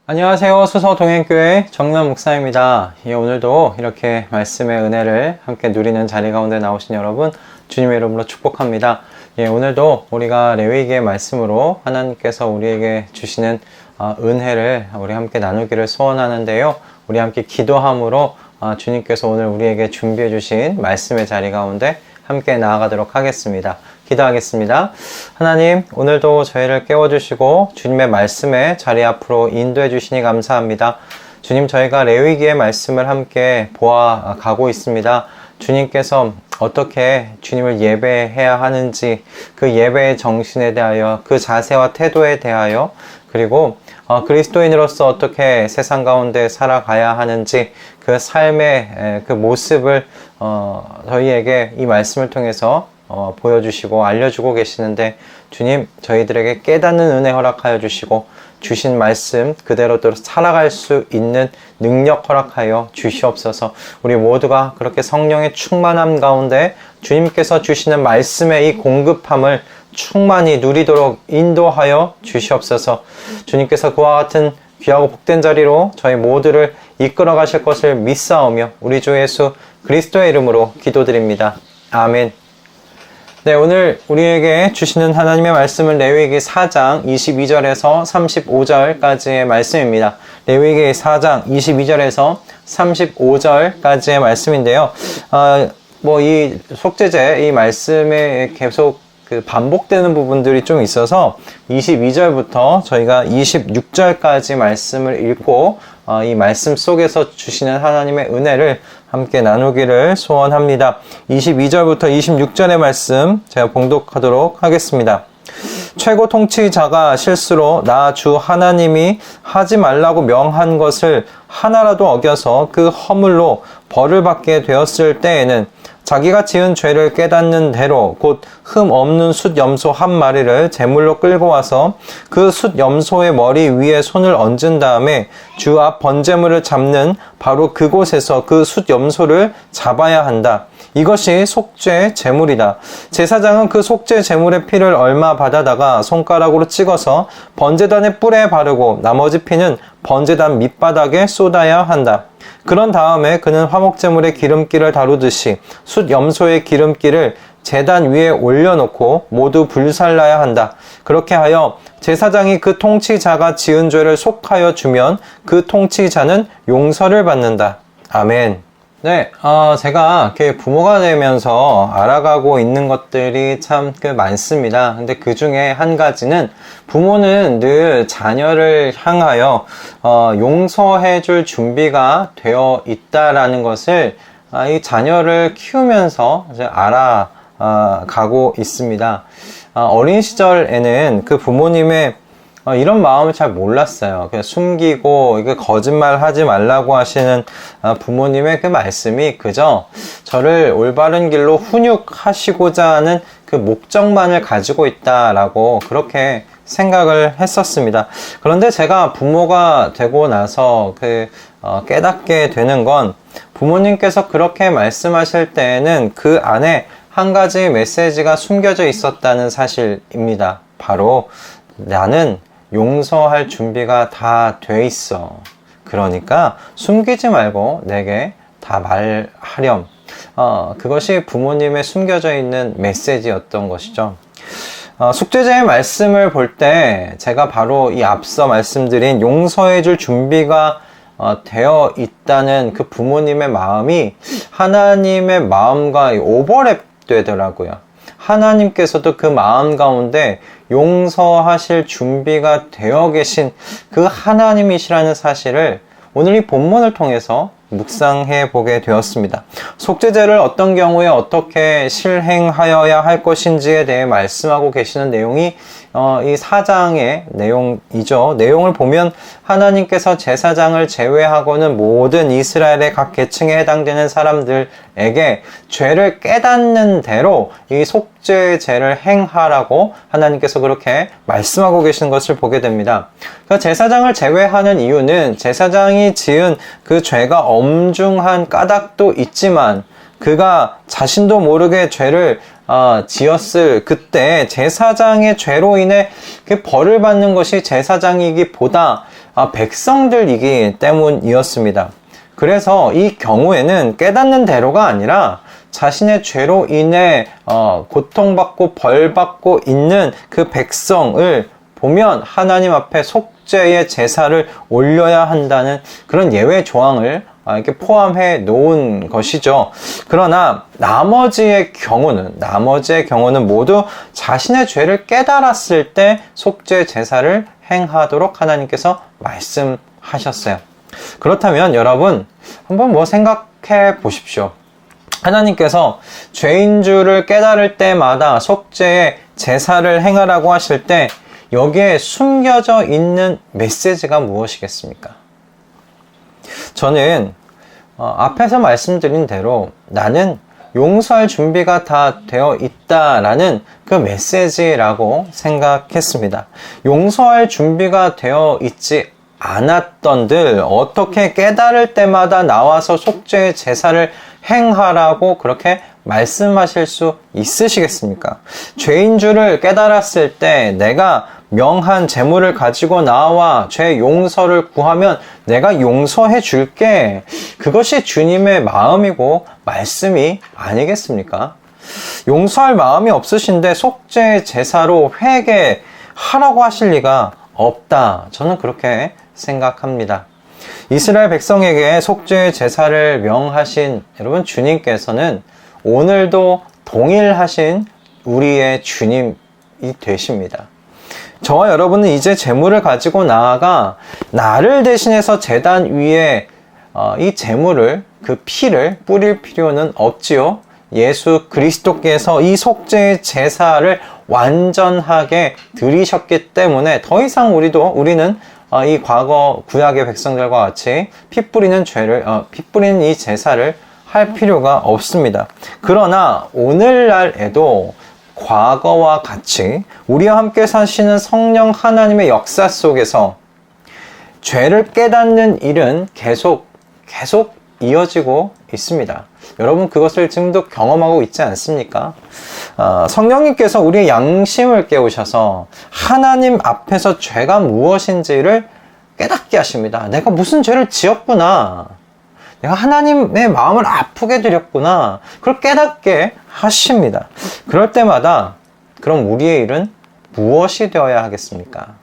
안녕하세요. 수서동행교회 정면 목사입니다. 오늘도 이렇게 말씀의 은혜를 함께 누리는 자리 가운데 나오신 여러분, 주님의 이름으로 축복합니다. 오늘도 우리가 레위기의 말씀으로 하나님께서 우리에게 주시는 은혜를 우리 함께 나누기를 소원하는데요. 우리 함께 기도함으로 주님께서 오늘 우리에게 준비해 주신 말씀의 자리 가운데 함께 나아가도록 하겠습니다. 기도하겠습니다. 하나님, 오늘도 저희를 깨워주시고 주님의 말씀의 자리 앞으로 인도해 주시니 감사합니다. 주님, 저희가 레위기의 말씀을 함께 보아가고 있습니다. 주님께서 어떻게 주님을 예배해야 하는지, 그 예배의 정신에 대하여, 그 자세와 태도에 대하여, 그리고 그리스도인으로서 어떻게 세상 가운데 살아가야 하는지 그 삶의 그 모습을 저희에게 이 말씀을 통해서 보여주시고 알려주고 계시는데, 주님, 저희들에게 깨닫는 은혜 허락하여 주시고 주신 말씀 그대로대로 살아갈 수 있는 능력 허락하여 주시옵소서. 우리 모두가 그렇게 성령의 충만함 가운데 주님께서 주시는 말씀의 이 공급함을 충만히 누리도록 인도하여 주시옵소서. 주님께서 그와 같은 귀하고 복된 자리로 저희 모두를 이끌어 가실 것을 믿사오며 우리 주 예수 그리스도의 이름으로 기도드립니다. 아멘. 네, 오늘 우리에게 주시는 하나님의 말씀은 레위기 4장 22절에서 35절까지의 말씀입니다. 레위기 4장 22절에서 35절까지의 말씀인데요. 이 속죄제, 이 말씀에 계속 반복되는 부분들이 좀 있어서 22절부터 저희가 26절까지 말씀을 읽고 이 말씀 속에서 주시는 하나님의 은혜를 함께 나누기를 소원합니다. 22절부터 26절의 말씀 제가 봉독하도록 하겠습니다. 최고 통치자가 실수로 나 주 하나님이 하지 말라고 명한 것을 하나라도 어겨서 그 허물로 벌을 받게 되었을 때에는 자기가 지은 죄를 깨닫는 대로 곧 흠 없는 숫염소 한 마리를 제물로 끌고 와서 그 숫염소의 머리 위에 손을 얹은 다음에 주 앞 번제물을 잡는 바로 그곳에서 그 숫염소를 잡아야 한다. 이것이 속죄 제물이다. 제사장은 그 속죄 제물의 피를 얼마 받아다가 손가락으로 찍어서 번제단의 뿔에 바르고 나머지 피는 번제단 밑바닥에 쏟아야 한다. 그런 다음에 그는 화목제물의 기름기를 다루듯이 숫염소의 기름기를 제단 위에 올려놓고 모두 불살라야 한다. 그렇게 하여 제사장이 그 통치자가 지은 죄를 속하여 주면 그 통치자는 용서를 받는다. 아멘. 네, 제가 이렇게 부모가 되면서 알아가고 있는 것들이 참 많습니다. 근데 그 중에 한 가지는 부모는 늘 자녀를 향하여 용서해 줄 준비가 되어 있다라는 것을 이 자녀를 키우면서 이제 알아가고 있습니다. 어린 시절에는 그 부모님의 이런 마음을 잘 몰랐어요. 그냥 숨기고 이게 거짓말 하지 말라고 하시는 부모님의 그 말씀이 그저 저를 올바른 길로 훈육하시고자 하는 그 목적만을 가지고 있다라고 그렇게 생각을 했었습니다. 그런데 제가 부모가 되고 나서 깨닫게 되는 건 부모님께서 그렇게 말씀하실 때에는 그 안에 한 가지 메시지가 숨겨져 있었다는 사실입니다. 바로 나는 용서할 준비가 다 돼 있어. 그러니까 숨기지 말고 내게 다 말하렴. 그것이 부모님의 숨겨져 있는 메시지였던 것이죠. 속죄제의 말씀을 볼 때 제가 바로 이 앞서 말씀드린 용서해 줄 준비가 되어 있다는 그 부모님의 마음이 하나님의 마음과 오버랩 되더라고요. 하나님께서도 그 마음 가운데 용서하실 준비가 되어 계신 그 하나님이시라는 사실을 오늘 이 본문을 통해서 묵상해 보게 되었습니다. 속죄제를 어떤 경우에 어떻게 실행하여야 할 것인지에 대해 말씀하고 계시는 내용이 이 4장의 내용이죠. 내용을 보면 하나님께서 제사장을 제외하고는 모든 이스라엘의 각 계층에 해당되는 사람들에게 죄를 깨닫는 대로 이 속죄제를 행하라고 하나님께서 그렇게 말씀하고 계시는 것을 보게 됩니다. 그러니까 제사장을 제외하는 이유는 제사장이 지은 그 죄가 엄중한 까닭도 있지만 그가 자신도 모르게 죄를 지었을 그때 제사장의 죄로 인해 그 벌을 받는 것이 제사장이기보다 백성들이기 때문이었습니다. 그래서 이 경우에는 깨닫는 대로가 아니라 자신의 죄로 인해 고통받고 벌받고 있는 그 백성을 보면 하나님 앞에 속죄의 제사를 올려야 한다는 그런 예외 조항을 이렇게 포함해 놓은 것이죠. 그러나 나머지의 경우는 모두 자신의 죄를 깨달았을 때 속죄 제사를 행하도록 하나님께서 말씀하셨어요. 그렇다면 여러분 한번 생각해 보십시오. 하나님께서 죄인 줄을 깨달을 때마다 속죄의 제사를 행하라고 하실 때 여기에 숨겨져 있는 메시지가 무엇이겠습니까? 저는 앞에서 말씀드린 대로 나는 용서할 준비가 다 되어 있다라는 그 메시지라고 생각했습니다. 용서할 준비가 되어 있지 않았던들 어떻게 깨달을 때마다 나와서 속죄의 제사를 행하라고 그렇게 말씀하실 수 있으시겠습니까? 죄인 줄을 깨달았을 때 내가 명한 재물을 가지고 나와 죄 용서를 구하면 내가 용서해 줄게. 그것이 주님의 마음이고 말씀이 아니겠습니까? 용서할 마음이 없으신데 속죄 제사로 회개하라고 하실 리가 없다. 저는 그렇게 생각합니다. 이스라엘 백성에게 속죄의 제사를 명하신 여러분 주님께서는 오늘도 동일하신 우리의 주님이 되십니다. 저와 여러분은 이제 제물을 가지고 나아가 나를 대신해서 제단 위에 이 제물을 그 피를 뿌릴 필요는 없지요. 예수 그리스도께서 이 속죄의 제사를 완전하게 드리셨기 때문에 더 이상 우리는 이 과거 구약의 백성들과 같이 피 뿌리는 이 제사를 할 필요가 없습니다. 그러나 오늘날에도 과거와 같이 우리와 함께 사시는 성령 하나님의 역사 속에서 죄를 깨닫는 일은 계속 이어지고 있습니다. 여러분 그것을 지금도 경험하고 있지 않습니까? 성령님께서 우리의 양심을 깨우셔서 하나님 앞에서 죄가 무엇인지를 깨닫게 하십니다. 내가 무슨 죄를 지었구나. 내가 하나님의 마음을 아프게 드렸구나. 그걸 깨닫게 하십니다. 그럴 때마다 그럼 우리의 일은 무엇이 되어야 하겠습니까?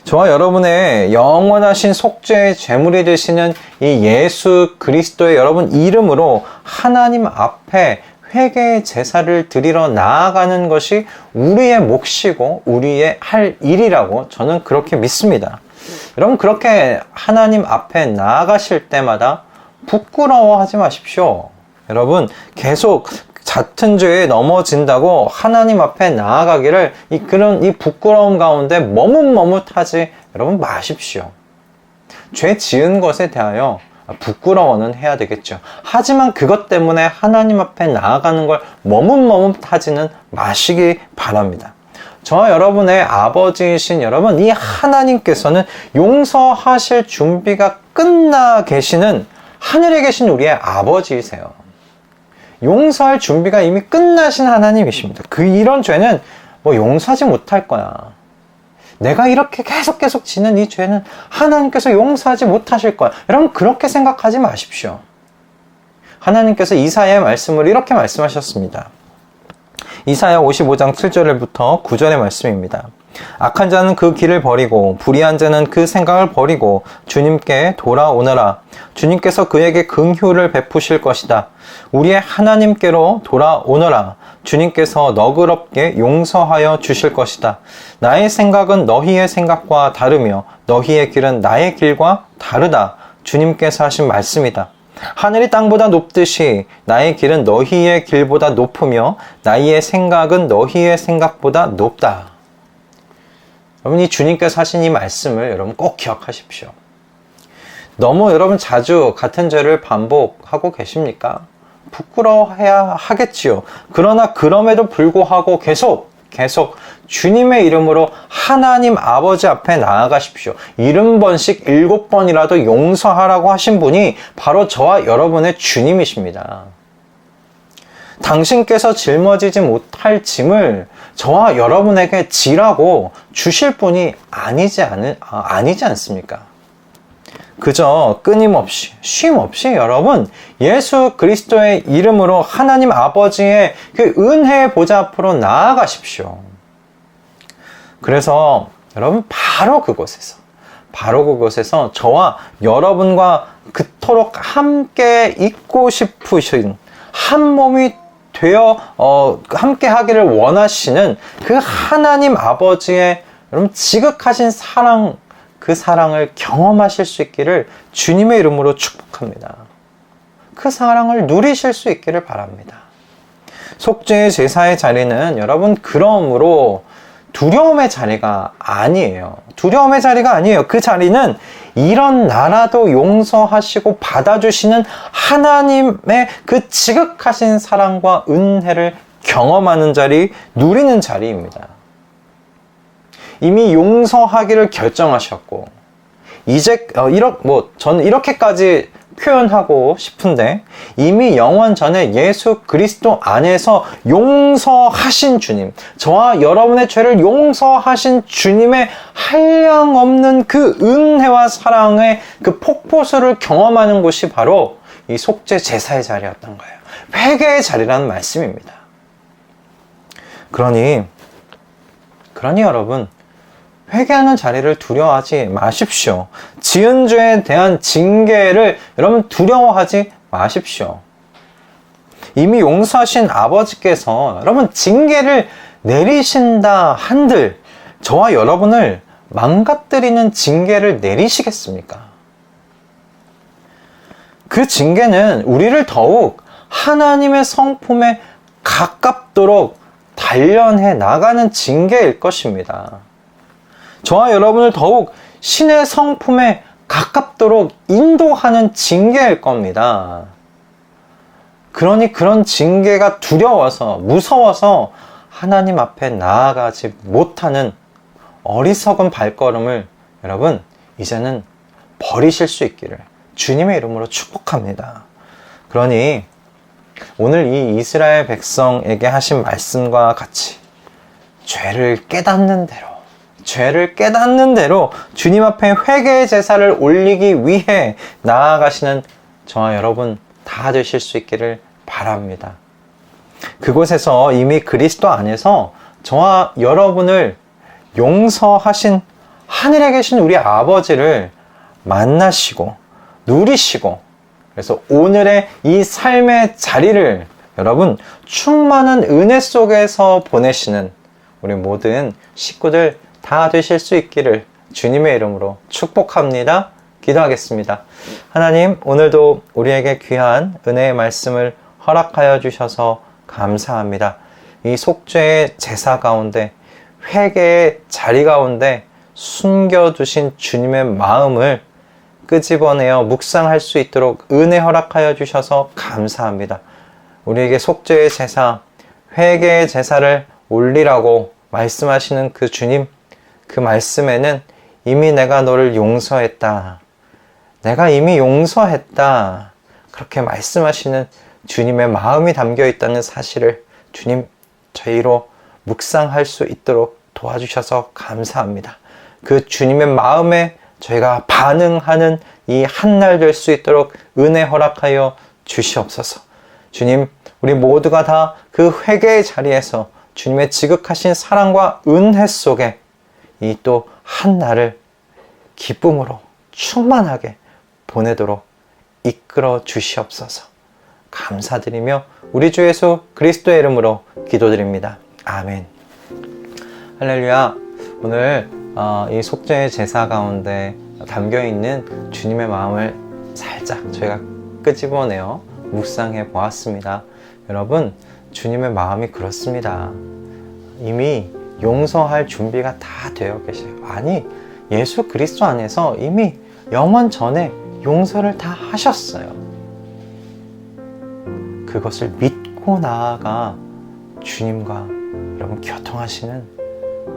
저와 여러분의 영원하신 속죄의 제물이 되시는 이 예수 그리스도의 여러분 이름으로 하나님 앞에 회개의 제사를 드리러 나아가는 것이 우리의 몫이고 우리의 할 일이라고 저는 그렇게 믿습니다. 여러분 그렇게 하나님 앞에 나아가실 때마다 부끄러워하지 마십시오. 여러분 계속 같은 죄에 넘어진다고 하나님 앞에 나아가기를 이 부끄러움 가운데 머뭇머뭇하지 여러분 마십시오. 죄 지은 것에 대하여 부끄러워는 해야 되겠죠. 하지만 그것 때문에 하나님 앞에 나아가는 걸 머뭇머뭇하지는 마시기 바랍니다. 저와 여러분의 아버지이신 여러분, 이 하나님께서는 용서하실 준비가 끝나 계시는 하늘에 계신 우리의 아버지이세요. 용서할 준비가 이미 끝나신 하나님이십니다. 이런 죄는 용서하지 못할 거야. 내가 이렇게 계속 지는 이 죄는 하나님께서 용서하지 못하실 거야. 여러분 그렇게 생각하지 마십시오. 하나님께서 이사야의 말씀을 이렇게 말씀하셨습니다. 이사야 55장 7절부터 9절의 말씀입니다. 악한 자는 그 길을 버리고 불의한 자는 그 생각을 버리고 주님께 돌아오너라. 주님께서 그에게 긍휼을 베푸실 것이다. 우리의 하나님께로 돌아오너라. 주님께서 너그럽게 용서하여 주실 것이다. 나의 생각은 너희의 생각과 다르며 너희의 길은 나의 길과 다르다. 주님께서 하신 말씀이다. 하늘이 땅보다 높듯이 나의 길은 너희의 길보다 높으며 나의 생각은 너희의 생각보다 높다. 여러분 이 주님께서 하신 이 말씀을 여러분 꼭 기억하십시오. 너무 여러분 자주 같은 죄를 반복하고 계십니까? 부끄러워해야 하겠지요. 그러나 그럼에도 불구하고 계속 주님의 이름으로 하나님 아버지 앞에 나아가십시오. 70번씩 7번이라도 용서하라고 하신 분이 바로 저와 여러분의 주님이십니다. 당신께서 짊어지지 못할 짐을 저와 여러분에게 지라고 주실 분이 아니지 않습니까? 그저 끊임없이 쉼 없이 여러분 예수 그리스도의 이름으로 하나님 아버지의 그 은혜의 보좌 앞으로 나아가십시오. 그래서 여러분 바로 그곳에서 저와 여러분과 그토록 함께 있고 싶으신 한 몸이 되어 함께 하기를 원하시는 그 하나님 아버지의 여러분 지극하신 사랑, 그 사랑을 경험하실 수 있기를 주님의 이름으로 축복합니다. 그 사랑을 누리실 수 있기를 바랍니다. 속죄의 제사의 자리는 여러분 그러므로 두려움의 자리가 아니에요. 두려움의 자리가 아니에요. 그 자리는 이런 나라도 용서하시고 받아주시는 하나님의 그 지극하신 사랑과 은혜를 경험하는 자리, 누리는 자리입니다. 이미 용서하기를 결정하셨고, 이제 저는 이렇게까지 표현하고 싶은데, 이미 영원 전에 예수 그리스도 안에서 용서하신 주님, 저와 여러분의 죄를 용서하신 주님의 한량없는 그 은혜와 사랑의 그 폭포수를 경험하는 곳이 바로 이 속죄 제사의 자리였던 거예요. 회개의 자리라는 말씀입니다. 그러니 여러분, 회개하는 자리를 두려워하지 마십시오. 지은 죄에 대한 징계를 여러분 두려워하지 마십시오. 이미 용서하신 아버지께서 여러분 징계를 내리신다 한들 저와 여러분을 망가뜨리는 징계를 내리시겠습니까? 그 징계는 우리를 더욱 하나님의 성품에 가깝도록 단련해 나가는 징계일 것입니다. 저와 여러분을 더욱 신의 성품에 가깝도록 인도하는 징계일 겁니다. 그러니 그런 징계가 두려워서, 무서워서 하나님 앞에 나아가지 못하는 어리석은 발걸음을 여러분 이제는 버리실 수 있기를 주님의 이름으로 축복합니다. 그러니 오늘 이 이스라엘 백성에게 하신 말씀과 같이 죄를 깨닫는 대로 주님 앞에 회개의 제사를 올리기 위해 나아가시는 저와 여러분 다 되실 수 있기를 바랍니다. 그곳에서 이미 그리스도 안에서 저와 여러분을 용서하신 하늘에 계신 우리 아버지를 만나시고 누리시고, 그래서 오늘의 이 삶의 자리를 여러분 충만한 은혜 속에서 보내시는 우리 모든 식구들 다 되실 수 있기를 주님의 이름으로 축복합니다. 기도하겠습니다. 하나님, 오늘도 우리에게 귀한 은혜의 말씀을 허락하여 주셔서 감사합니다. 이 속죄의 제사 가운데, 회개의 자리 가운데 숨겨두신 주님의 마음을 끄집어내어 묵상할 수 있도록 은혜 허락하여 주셔서 감사합니다. 우리에게 속죄의 제사, 회개의 제사를 올리라고 말씀하시는 그 주님, 그 말씀에는 이미 내가 너를 용서했다, 내가 이미 용서했다, 그렇게 말씀하시는 주님의 마음이 담겨 있다는 사실을 주님 저희로 묵상할 수 있도록 도와주셔서 감사합니다. 그 주님의 마음에 저희가 반응하는 이 한날 될 수 있도록 은혜 허락하여 주시옵소서. 주님, 우리 모두가 다 그 회개의 자리에서 주님의 지극하신 사랑과 은혜 속에 이 또 한날을 기쁨으로 충만하게 보내도록 이끌어 주시옵소서. 감사드리며 우리 주 예수 그리스도의 이름으로 기도드립니다. 아멘. 할렐루야. 오늘 이 속죄의 제사 가운데 담겨있는 주님의 마음을 살짝 저희가 끄집어내어 묵상해 보았습니다. 여러분, 주님의 마음이 그렇습니다. 이미 용서할 준비가 다 되어 계세요. 아니, 예수 그리스도 안에서 이미 영원 전에 용서를 다 하셨어요. 그것을 믿고 나아가 주님과 여러분 교통하시는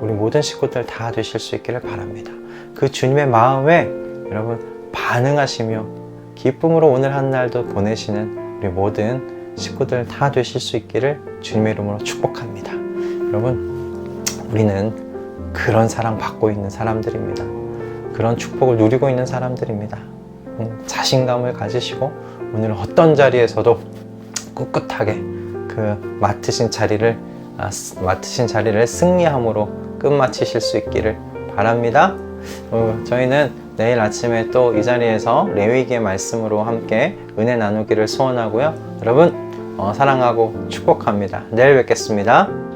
우리 모든 식구들 다 되실 수 있기를 바랍니다. 그 주님의 마음에 여러분 반응하시며 기쁨으로 오늘 한 날도 보내시는 우리 모든 식구들 다 되실 수 있기를 주님의 이름으로 축복합니다. 여러분 우리는 그런 사랑 받고 있는 사람들입니다. 그런 축복을 누리고 있는 사람들입니다. 자신감을 가지시고 오늘 어떤 자리에서도 꿋꿋하게 그 맡으신 자리를 승리함으로 끝마치실 수 있기를 바랍니다. 저희는 내일 아침에 또 이 자리에서 레위기의 말씀으로 함께 은혜 나누기를 소원하고요. 여러분 사랑하고 축복합니다. 내일 뵙겠습니다.